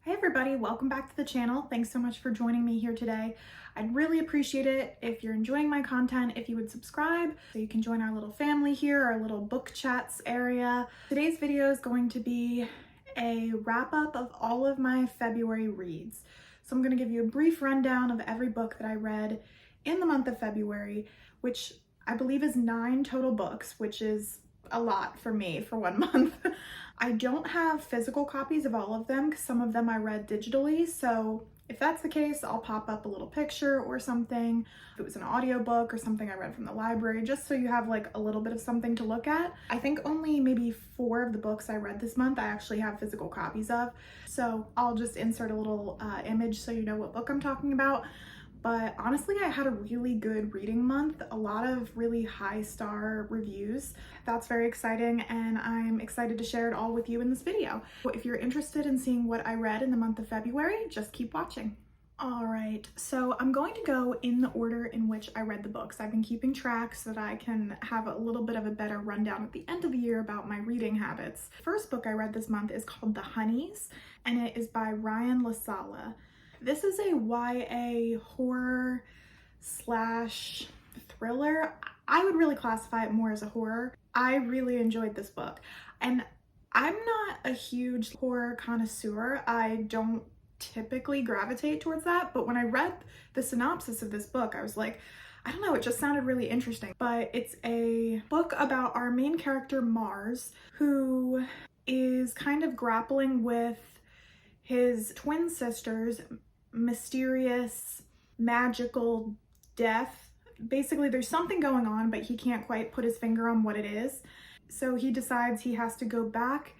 Hey everybody, welcome back to the channel. Thanks so much for joining me here today. I'd really appreciate it if you're enjoying my content, if you would subscribe so you can join our little family here, our little book chats area. Today's video is going to be a wrap up of all of my February reads. So I'm going to give you a brief rundown of every book that I read in the month of February, which I believe is 9 total books, which is a lot for me for 1 month. I don't have physical copies of all of them because some of them I read digitally, so if that's the case, I'll pop up a little picture or something. If it was an audiobook or something I read from the library, just so you have like a little bit of something to look at. I think only maybe 4 of the books I read this month I actually have physical copies of, so I'll just insert a little image so you know what book I'm talking about. But honestly, I had a really good reading month, a lot of really high star reviews. That's very exciting, and I'm excited to share it all with you in this video. If you're interested in seeing what I read in the month of February, just keep watching. All right, so I'm going to go in the order in which I read the books. I've been keeping track so that I can have a little bit of a better rundown at the end of the year about my reading habits. The first book I read this month is called The Honeys, and it is by LaSala. This is a YA horror slash thriller. I would really classify it more as a horror. I really enjoyed this book, and I'm not a huge horror connoisseur. I don't typically gravitate towards that, but when I read the synopsis of this book, I was like, I don't know, it just sounded really interesting. But it's a book about our main character, Mars, who is kind of grappling with his twin sister's mysterious magical death. Basically, there's something going on, but he can't quite put his finger on what it is. So he decides he has to go back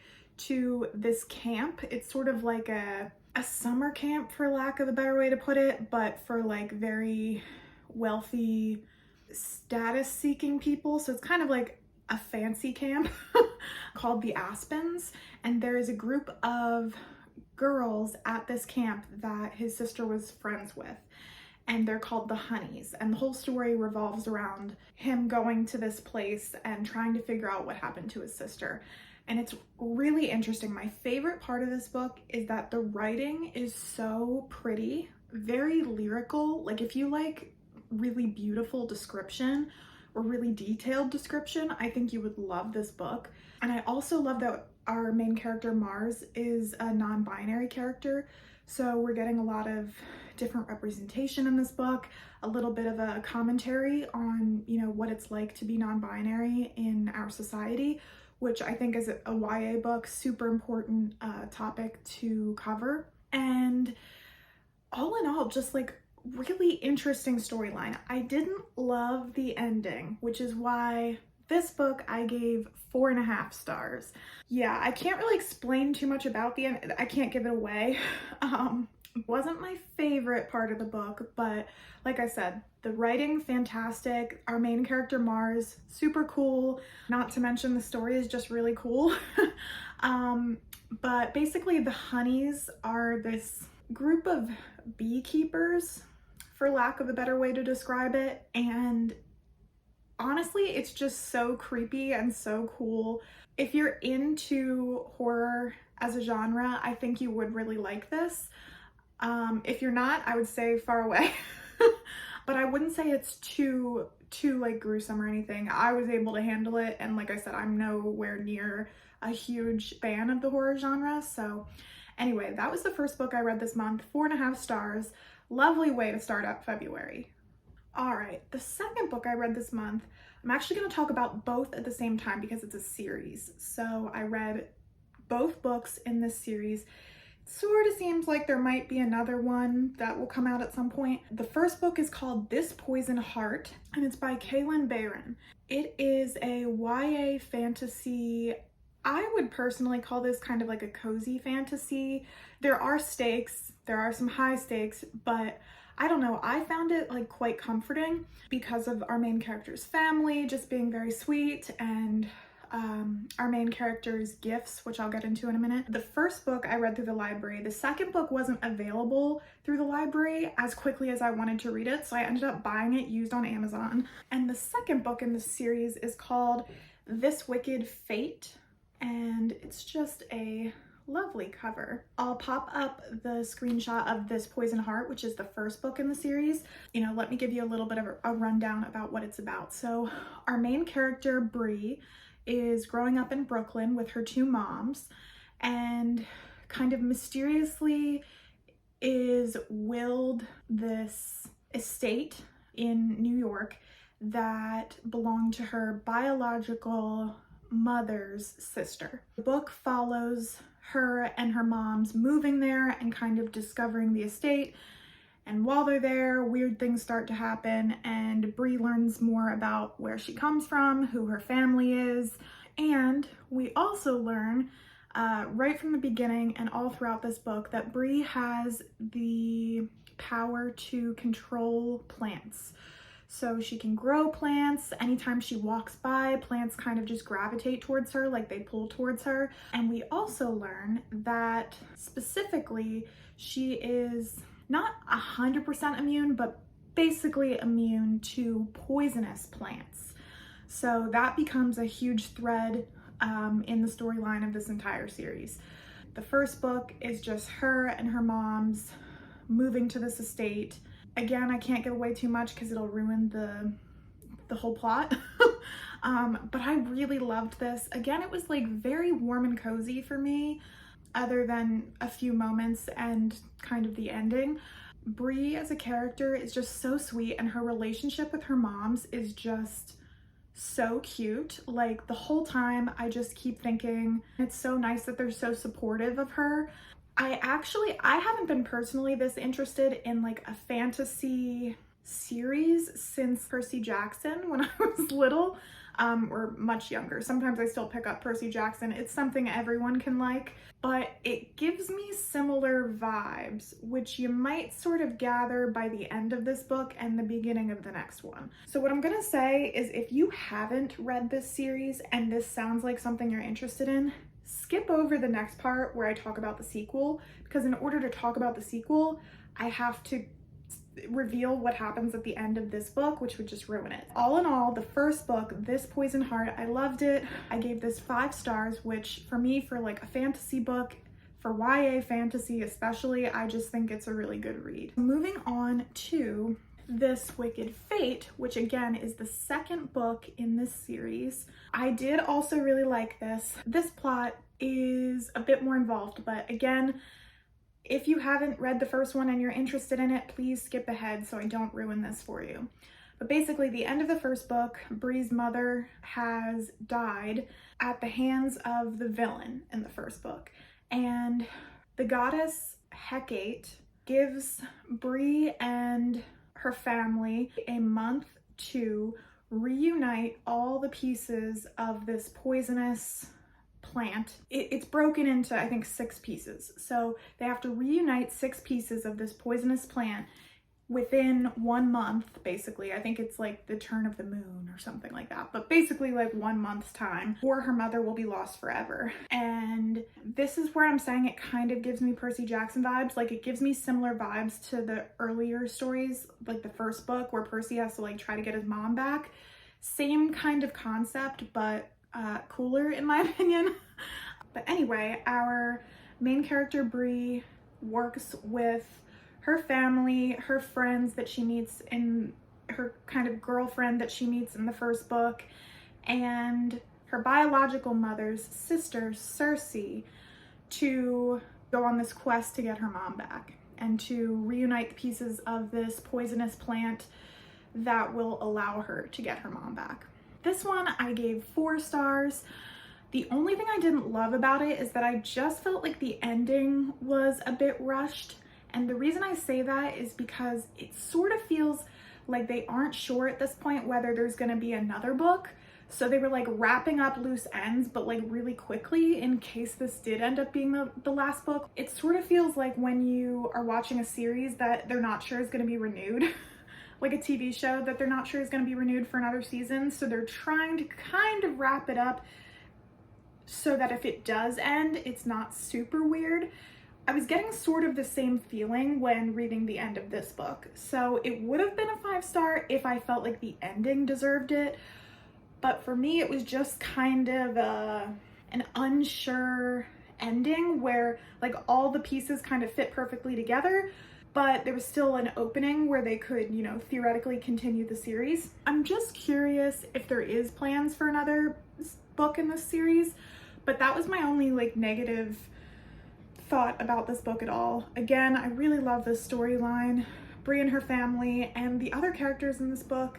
to this camp. It's sort of like a summer camp, for lack of a better way to put it, but for like very wealthy, status-seeking people. So it's kind of like a fancy camp called the Aspens, and there is a group of girls at this camp that his sister was friends with, and they're called the Honeys, and the whole story revolves around him going to this place and trying to figure out what happened to his sister. And it's really interesting. My favorite part of this book is that the writing is so pretty, very lyrical. Like if you like really beautiful description or really detailed description, I think you would love this book. And I also love that our main character, Mars, is a non-binary character. So we're getting a lot of different representation in this book, a little bit of a commentary on, you know, what it's like to be non-binary in our society, which I think is a YA book, super important topic to cover. And all in all, just like really interesting storyline. I didn't love the ending, which is why this book I gave 4.5 stars. Yeah, I can't really explain too much about the end. I can't give it away. It wasn't my favorite part of the book, but like I said, the writing, fantastic. Our main character, Mars, super cool. Not to mention the story is just really cool. But basically the Honeys are this group of beekeepers, for lack of a better way to describe it, and honestly, it's just so creepy and so cool. If you're into horror as a genre, I think you would really like this. If you're not, I would say far away. But I wouldn't say it's too like gruesome or anything. I was able to handle it, and like I said, I'm nowhere near a huge fan of the horror genre. So anyway, that was the first book I read this month, 4.5 stars. Lovely way to start out February. All right, the second book I read this month, I'm actually going to talk about both at the same time because it's a series. So I read both books in this series. It sort of seems like there might be another one that will come out at some point. The first book is called This Poison Heart, and it's by Bayron. It is a YA fantasy. I would personally call this kind of like a cozy fantasy. There are stakes, there are some high stakes, but I don't know, I found it like quite comforting because of our main character's family just being very sweet, and our main character's gifts, which I'll get into in a minute. The first book I read through the library. The second book wasn't available through the library as quickly as I wanted to read it, so I ended up buying it used on Amazon. And the second book in this series is called This Wicked Fate, and it's just a lovely cover. I'll pop up the screenshot of this Poison Heart, which is the first book in the series. You know, let me give you a little bit of a rundown about what it's about. So our main character, Bree, is growing up in Brooklyn with her two moms and kind of mysteriously is willed this estate in New York that belonged to her biological mother's sister. The book follows her and her mom's moving there and kind of discovering the estate. And while they're there, weird things start to happen, and Bree learns more about where she comes from, who her family is. And we also learn right from the beginning and all throughout this book that Bree has the power to control plants. So she can grow plants. Anytime she walks by, plants kind of just gravitate towards her, like they pull towards her. And we also learn that specifically she is not 100% immune, but basically immune to poisonous plants. So that becomes a huge thread in the storyline of this entire series. The first book is just her and her mom's moving to this estate. Again, I can't give away too much because it'll ruin the whole plot. But I really loved this. Again, it was like very warm and cozy for me, other than a few moments and kind of the ending. Bree as a character is just so sweet, and her relationship with her moms is just so cute. Like the whole time I just keep thinking it's so nice that they're so supportive of her. I haven't been personally this interested in like a fantasy series since Percy Jackson when I was little, or much younger. Sometimes I still pick up Percy Jackson. It's something everyone can like, but it gives me similar vibes, which you might sort of gather by the end of this book and the beginning of the next one. So what I'm gonna say is, if you haven't read this series and this sounds like something you're interested in, skip over the next part where I talk about the sequel, because in order to talk about the sequel, I have to reveal what happens at the end of this book, which would just ruin it. All in all, the first book, this Poison Heart, I loved it. I gave this 5 stars, which for me, for like a fantasy book, for YA fantasy especially, I just think it's a really good read. Moving on to This Wicked Fate, which again is the second book in this series. I did also really like this. This plot is a bit more involved, but again, if you haven't read the first one and you're interested in it, please skip ahead so I don't ruin this for you. But basically, the end of the first book, Bree's mother has died at the hands of the villain in the first book. And the goddess Hecate gives Bree and her family a month to reunite all the pieces of this poisonous plant. It's broken into, I think, 6 pieces. So they have to reunite 6 pieces of this poisonous plant within 1 month, basically. I think it's like the turn of the moon or something like that, but basically like 1 month's time, or her mother will be lost forever. And this is where I'm saying it kind of gives me Percy Jackson vibes. Like it gives me similar vibes to the earlier stories, like the first book where Percy has to like try to get his mom back. Same kind of concept, but cooler in my opinion. But anyway, our main character Bree works with her family, her friends that she meets in her kind of girlfriend that she meets in the first book, and her biological mother's sister, Circe, to go on this quest to get her mom back and to reunite the pieces of this poisonous plant that will allow her to get her mom back. This one I gave 4 stars. The only thing I didn't love about it is that I just felt like the ending was a bit rushed. And the reason I say that is because it sort of feels like they aren't sure at this point whether there's gonna be another book. So they were like wrapping up loose ends, but like really quickly in case this did end up being the last book. It sort of feels like when you are watching a series that they're not sure is gonna be renewed. Like a TV show that they're not sure is gonna be renewed for another season. So they're trying to kind of wrap it up so that if it does end, it's not super weird. I was getting sort of the same feeling when reading the end of this book. So it would have been a 5-star if I felt like the ending deserved it. But for me, it was just kind of an unsure ending where like all the pieces kind of fit perfectly together, but there was still an opening where they could, you know, theoretically continue the series. I'm just curious if there is plans for another book in this series, but that was my only like negative thought about this book at all. Again, I really love this storyline, Bree and her family, and the other characters in this book.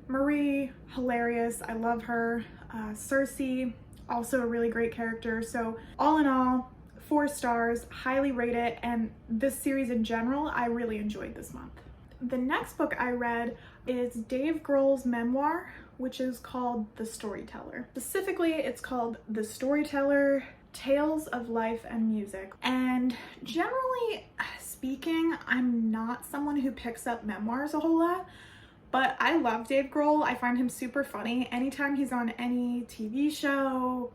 Marie, hilarious, I love her. Cersei, also a really great character. So all in all, 4 stars, highly rate it, and this series in general, I really enjoyed this month. The next book I read is Dave Grohl's memoir, which is called The Storyteller. Specifically, it's called The Storyteller, Tales of Life and Music. And generally speaking, I'm not someone who picks up memoirs a whole lot, but I love Dave Grohl. I find him super funny. Anytime he's on any TV show,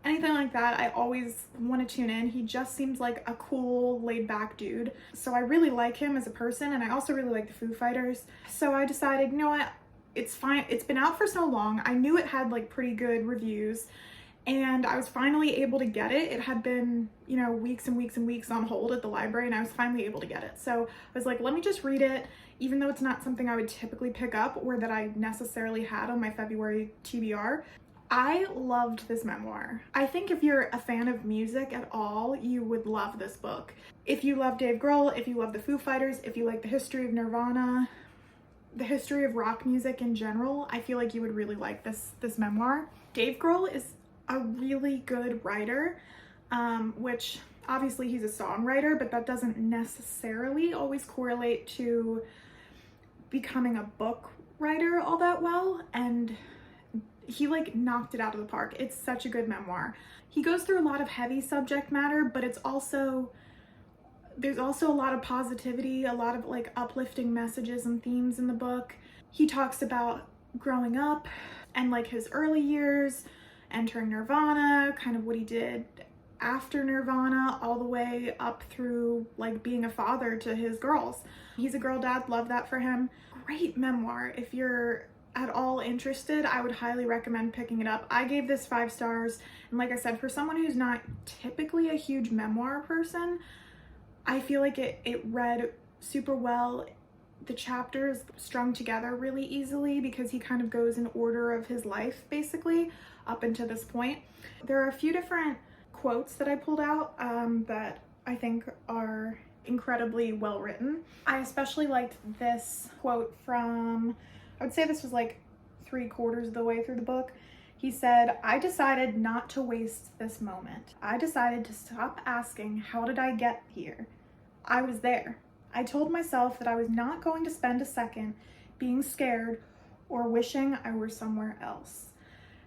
anything like that, I always want to tune in. He just seems like a cool, laid-back dude. So I really like him as a person, and I also really like the Foo Fighters. So I decided, you know what, it's fine. It's been out for so long. I knew it had like pretty good reviews, and I was finally able to get it. It had been, you know, weeks and weeks and weeks on hold at the library, and I was finally able to get it. So I was like, let me just read it, even though it's not something I would typically pick up or that I necessarily had on my February TBR. I loved this memoir. I think if you're a fan of music at all, you would love this book. If you love Dave Grohl, if you love the Foo Fighters, if you like the history of Nirvana, the history of rock music in general, I feel like you would really like this memoir. Dave Grohl is a really good writer, which obviously he's a songwriter, but that doesn't necessarily always correlate to becoming a book writer all that well, and he like knocked it out of the park. It's such a good memoir. He goes through a lot of heavy subject matter, but there's also a lot of positivity, a lot of like uplifting messages and themes in the book. He talks about growing up and like his early years, entering Nirvana, kind of what he did after Nirvana, all the way up through like being a father to his girls. He's a girl dad, love that for him. Great memoir. If you're at all interested, I would highly recommend picking it up. I gave this 5 stars, and like I said, for someone who's not typically a huge memoir person, I feel like it read super well. The chapters strung together really easily because he kind of goes in order of his life basically up until this point. There are a few different quotes that I pulled out that I think are incredibly well written. I especially liked this quote from, I would say this was like 3/4 of the way through the book. He said, "I decided not to waste this moment. I decided to stop asking, how did I get here? I was there. I told myself that I was not going to spend a second being scared or wishing I were somewhere else."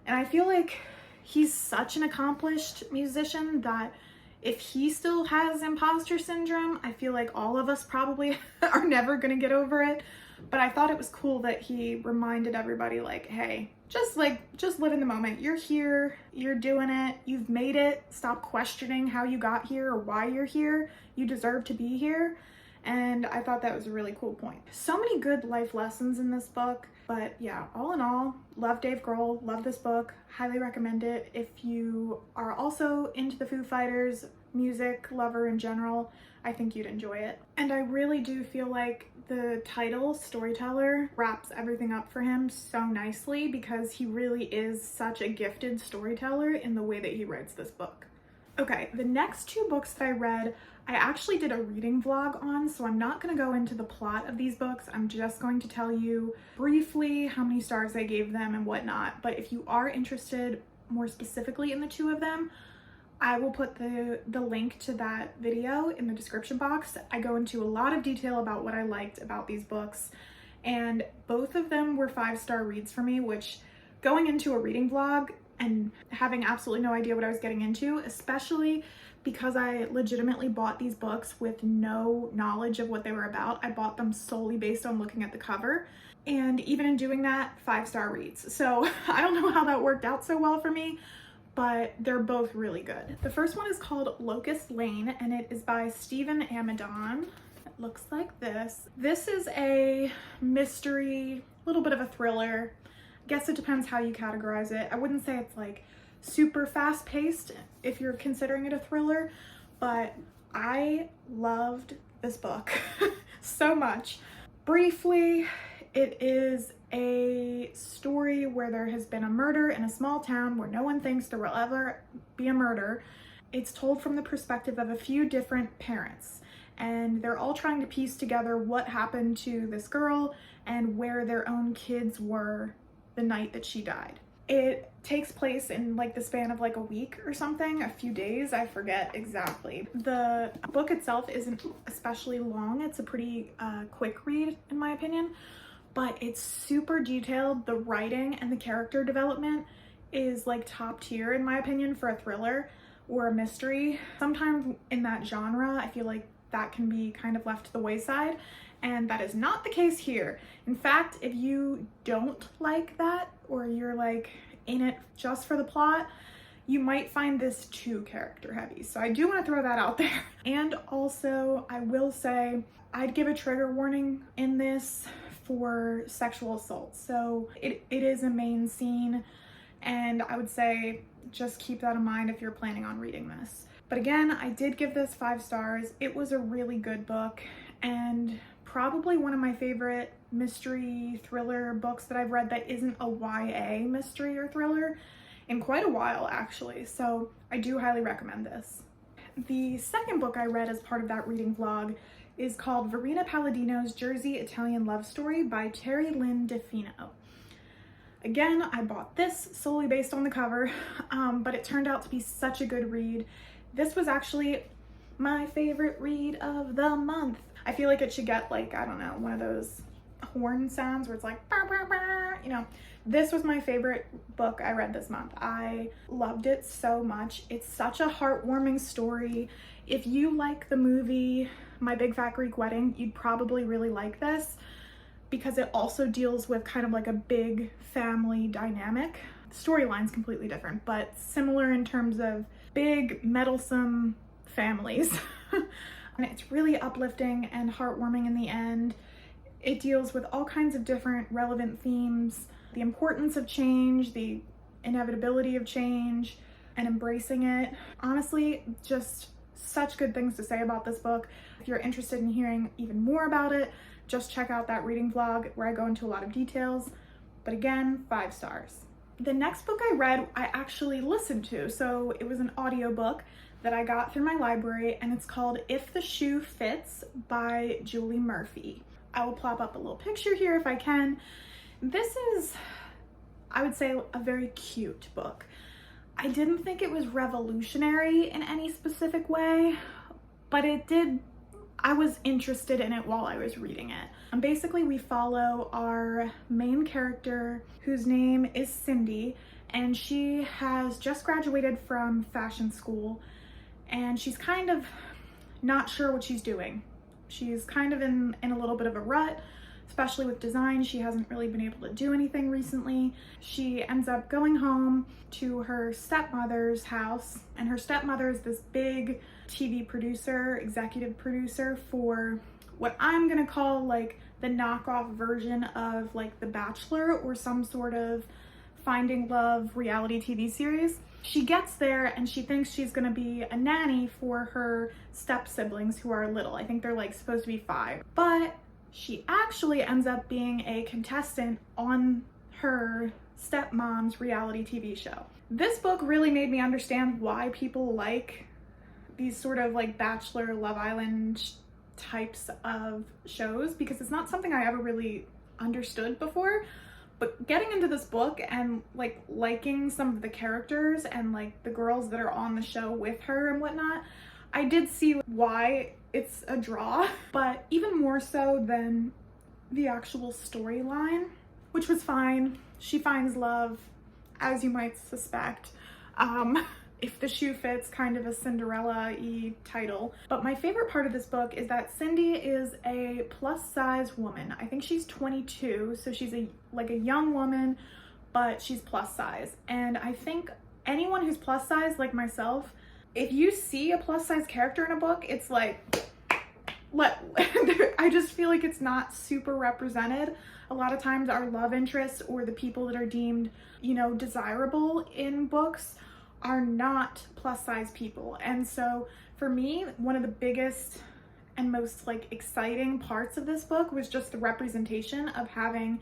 And I feel like he's such an accomplished musician that if he still has imposter syndrome, I feel like all of us probably are never gonna get over it. But I thought it was cool that he reminded everybody like, hey, just live in the moment. You're here, you're doing it, you've made it. Stop questioning how you got here or why you're here. You deserve to be here. And I thought that was a really cool point. So many good life lessons in this book. But yeah, all in all, love Dave Grohl, love this book, highly recommend it. If you are also into the Foo Fighters, music lover in general, I think you'd enjoy it. And I really do feel like the title, Storyteller, wraps everything up for him so nicely because he really is such a gifted storyteller in the way that he writes this book. Okay, the next 2 books that I read, I actually did a reading vlog on, so I'm not going to go into the plot of these books. I'm just going to tell you briefly how many stars I gave them and whatnot. But if you are interested more specifically in the 2 of them, I will put the link to that video in the description box. I go into a lot of detail about what I liked about these books, and both of them were 5-star reads for me, which going into a reading vlog and having absolutely no idea what I was getting into, especially because I legitimately bought these books with no knowledge of what they were about. I bought them solely based on looking at the cover. And even in doing that, 5-star reads. So I don't know how that worked out so well for me, but they're both really good. The first one is called Locust Lane, and it is by Stephen Amidon. It looks like this. This is a mystery, a little bit of a thriller. I guess it depends how you categorize it. I wouldn't say it's like super fast paced if you're considering it a thriller, but I loved this book so much. Briefly, it is a story where there has been a murder in a small town where no one thinks there will ever be a murder. It's told from the perspective of a few different parents, and they're all trying to piece together what happened to this girl and where their own kids were the night that she died. It takes place in like the span of like a week or something, a few days, I forget exactly. The book itself isn't especially long. It's a pretty quick read in my opinion, but it's super detailed. The writing and the character development is like top tier in my opinion for a thriller or a mystery. Sometimes in that genre, I feel like that can be kind of left to the wayside, and that is not the case here. In fact, if you don't like that, or you're like in it just for the plot, you might find this too character heavy. So I do want to throw that out there. And also, I will say, I'd give a trigger warning in this for sexual assault. So it is a main scene, and I would say just keep that in mind if you're planning on reading this. But again, I did give this 5 stars. It was a really good book, and probably one of my favorite mystery thriller books that I've read that isn't a YA mystery or thriller in quite a while actually. So I do highly recommend this. The second book I read as part of that reading vlog is called Varina Palladino's Jersey Italian Love Story by Terri-Lynne DeFino. Again, I bought this solely based on the cover, but it turned out to be such a good read. This was actually my favorite read of the month. I feel like it should get like, I don't know, one of those horn sounds where it's like, bah, bah, bah. You know, this was my favorite book I read this month. I loved it so much. It's such a heartwarming story. If you like the movie My Big Fat Greek Wedding, you'd probably really like this because it also deals with kind of like a big family dynamic. The storyline's completely different, but similar in terms of big, meddlesome families. And it's really uplifting and heartwarming in the end. It deals with all kinds of different relevant themes, the importance of change, the inevitability of change, and embracing it. Honestly, just such good things to say about this book. If you're interested in hearing even more about it, just check out that reading vlog where I go into a lot of details. But again, 5 stars. The next book I read, I actually listened to. So it was an audiobook that I got through my library, and it's called If the Shoe Fits by Julie Murphy. I will plop up a little picture here if I can. This is, I would say, a very cute book. I didn't think it was revolutionary in any specific way, but I was interested in it while I was reading it. And basically we follow our main character, whose name is Cindy, and she has just graduated from fashion school, and she's kind of not sure what she's doing. She's kind of in a little bit of a rut, especially with design. She hasn't really been able to do anything recently. She ends up going home to her stepmother's house, and her stepmother is this big TV producer, executive producer for what I'm gonna call like the knockoff version of like The Bachelor or some sort of Finding Love reality TV series. She gets there and she thinks she's gonna be a nanny for her step siblings who are little. I think they're like supposed to be 5, but she actually ends up being a contestant on her stepmom's reality TV show. This book really made me understand why people like these sort of like Bachelor, Love Island types of shows, because it's not something I ever really understood before. But getting into this book and like liking some of the characters and like the girls that are on the show with her and whatnot, I did see why it's a draw. But even more so than the actual storyline, which was fine. She finds love, as you might suspect. If the Shoe Fits, kind of a Cinderella-y title. But my favorite part of this book is that Cindy is a plus-size woman. I think she's 22, so she's like a young woman, but she's plus size. And I think anyone who's plus size, like myself, if you see a plus-size character in a book, it's like, I just feel like it's not super represented. A lot of times our love interests or the people that are deemed, you know, desirable in books are not plus size people. And so for me, one of the biggest and most like exciting parts of this book was just the representation of having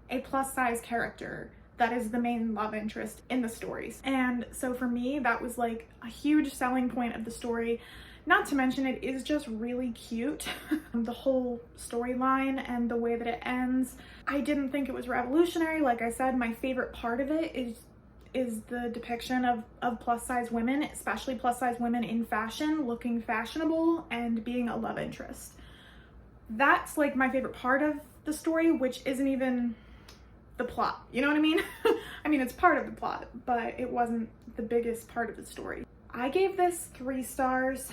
a plus size character that is the main love interest in the stories. And so for me, that was like a huge selling point of the story. Not to mention it is just really cute. The whole storyline and the way that it ends. I didn't think it was revolutionary. Like I said, my favorite part of it is the depiction of plus size women, especially plus size women in fashion, looking fashionable and being a love interest. That's like my favorite part of the story, which isn't even the plot, you know what I mean? I mean, it's part of the plot, but it wasn't the biggest part of the story. I gave this 3 stars.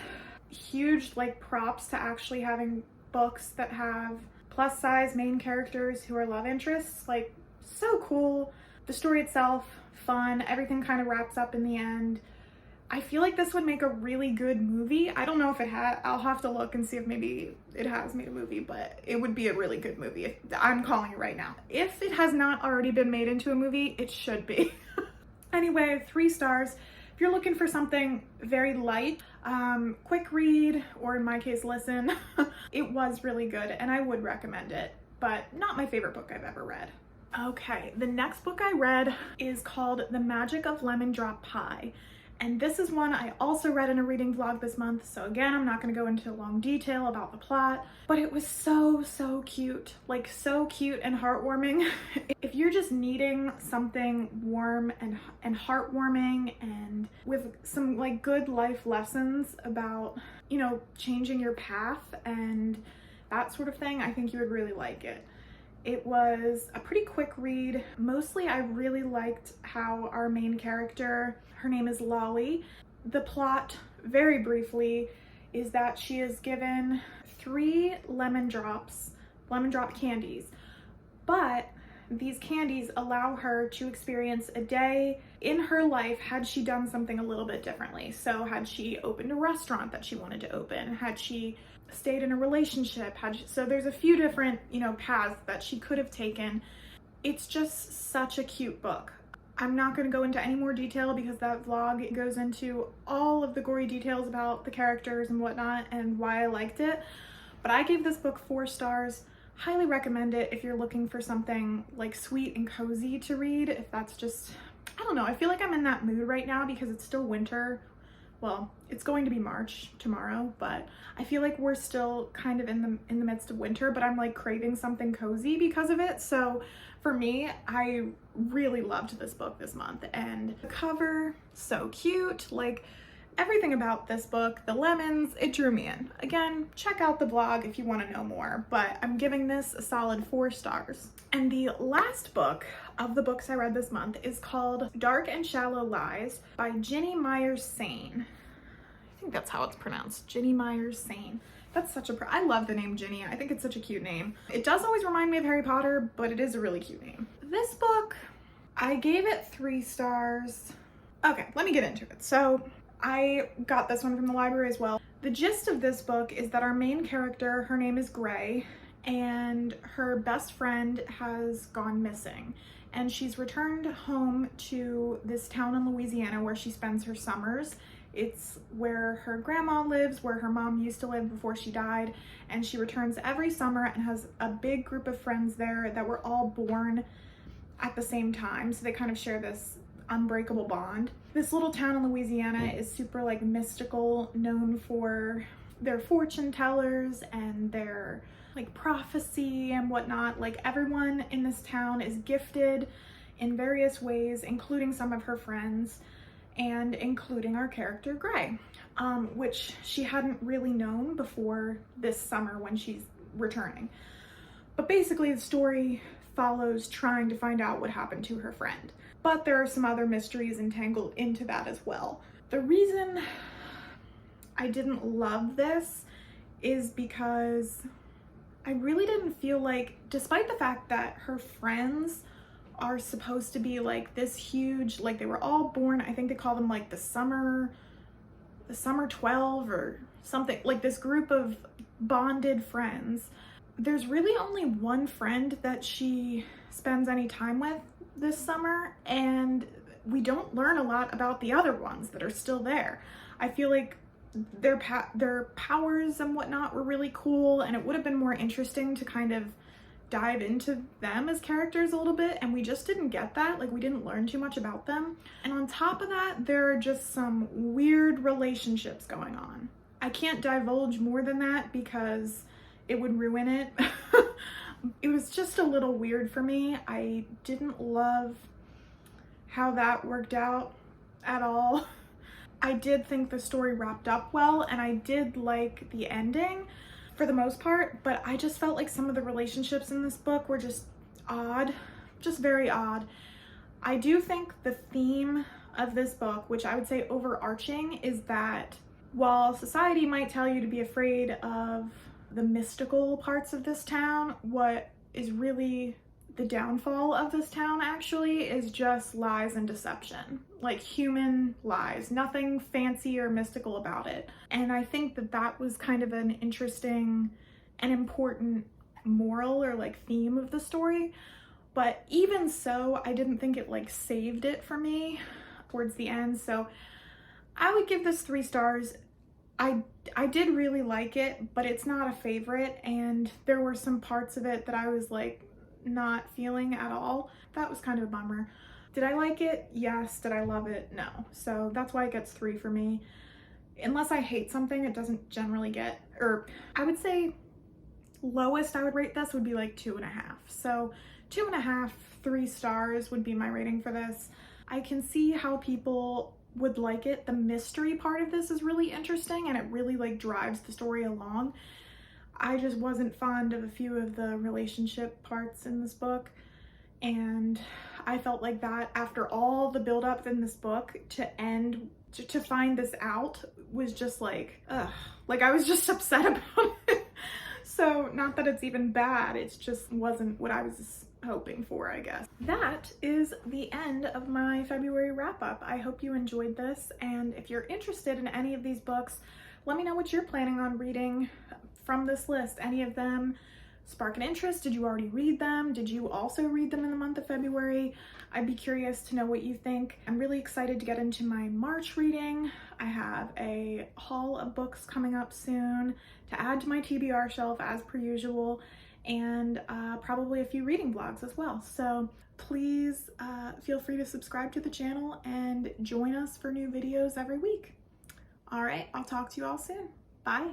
Huge like props to actually having books that have plus size main characters who are love interests. Like, so cool. The story itself, fun, everything kind of wraps up in the end. I feel like this would make a really good movie. I don't know if it had, I'll have to look and see if maybe it has made a movie, but it would be a really good movie. I'm calling it right now. If it has not already been made into a movie, it should be. Anyway, 3 stars. If you're looking for something very light, quick read, or in my case, listen, it was really good and I would recommend it, but not my favorite book I've ever read. Okay, the next book I read is called The Magic of Lemon Drop Pie. And this is one I also read in a reading vlog this month. So again, I'm not going to go into long detail about the plot, but it was so cute, like so cute and heartwarming. If you're just needing something warm and heartwarming and with some like good life lessons about, you know, changing your path and that sort of thing, I think you would really like it. It was a pretty quick read. Mostly I really liked how our main character, her name is Lolly. The plot, very briefly, is that she is given 3 lemon drop candies, but these candies allow her to experience a day in her life had she done something a little bit differently. So had she opened a restaurant that she wanted to open, had she stayed in a relationship, so there's a few different, you know, paths that she could have taken. It's just such a cute book. I'm not going to go into any more detail because that vlog goes into all of the gory details about the characters and whatnot and why I liked it. But I gave this book 4 stars. Highly recommend it if you're looking for something like sweet and cozy to read. If that's just, I don't know, I feel like I'm in that mood right now because it's still winter. Well, it's going to be March tomorrow, but I feel like we're still kind of in the midst of winter, but I'm like craving something cozy because of it. So for me, I really loved this book this month, and the cover, so cute. Like everything about this book, the lemons, it drew me in. Again, check out the blog if you want to know more, but I'm giving this a solid 4 stars. And the last book of the books I read this month is called Dark and Shallow Lies by Ginny Sain. I think that's how it's pronounced, Ginny Sain. That's such a, I love the name Ginny. I think it's such a cute name. It does always remind me of Harry Potter, but it is a really cute name. This book, I gave it 3 stars. Okay, let me get into it. So I got this one from the library as well. The gist of this book is that our main character, her name is Gray, and her best friend has gone missing. And she's returned home to this town in Louisiana where she spends her summers. It's where her grandma lives, where her mom used to live before she died. And she returns every summer and has a big group of friends there that were all born at the same time. So they kind of share this unbreakable bond. This little town in Louisiana is super like mystical, known for their fortune tellers and their like prophecy and whatnot. Like everyone in this town is gifted in various ways, including some of her friends and including our character Gray, which she hadn't really known before this summer when she's returning. But basically the story follows trying to find out what happened to her friend. But there are some other mysteries entangled into that as well. The reason I didn't love this is because I really didn't feel like, despite the fact that her friends are supposed to be like this huge, like they were all born, I think they call them like the summer 12 or something, like this group of bonded friends. There's really only one friend that she spends any time with this summer, and we don't learn a lot about the other ones that are still there. I feel like their powers and whatnot were really cool, and it would have been more interesting to kind of dive into them as characters a little bit, and we just didn't get that. Like, we didn't learn too much about them. And on top of that, there are just some weird relationships going on. I can't divulge more than that because it would ruin it. It was just a little weird for me. I didn't love how that worked out at all. I did think the story wrapped up well, and I did like the ending for the most part, but I just felt like some of the relationships in this book were just odd, just very odd. I do think the theme of this book, which I would say overarching, is that while society might tell you to be afraid of the mystical parts of this town, what is really the downfall of this town actually is just lies and deception. Like human lies, nothing fancy or mystical about it. And I think that that was kind of an interesting and important moral or like theme of the story. But even so, I didn't think it like saved it for me towards the end. So I would give this 3 stars. I did really like it, but it's not a favorite, and there were some parts of it that I was like not feeling at all. That was kind of a bummer. Did I like it? Yes. Did I love it? No. So that's why it gets 3 for me. Unless I hate something, it doesn't generally get, or I would say lowest I would rate this would be like 2.5. So 2.5, 3 stars would be my rating for this. I can see how people would like it. The mystery part of this is really interesting, and it really like drives the story along. I just wasn't fond of a few of the relationship parts in this book, and I felt like that after all the build-up in this book to find this out was just like, ugh. Like, I was just upset about it. So not that it's even bad, it just wasn't what I was hoping for, I guess. That is the end of my February wrap-up. I hope you enjoyed this, and if you're interested in any of these books, let me know what you're planning on reading from this list. Any of them spark an interest? Did you already read them? Did you also read them in the month of February? I'd be curious to know what you think. I'm really excited to get into my March reading. I have a haul of books coming up soon to add to my TBR shelf as per usual, and probably a few reading vlogs as well. So please feel free to subscribe to the channel and join us for new videos every week. All right, I'll talk to you all soon. Bye.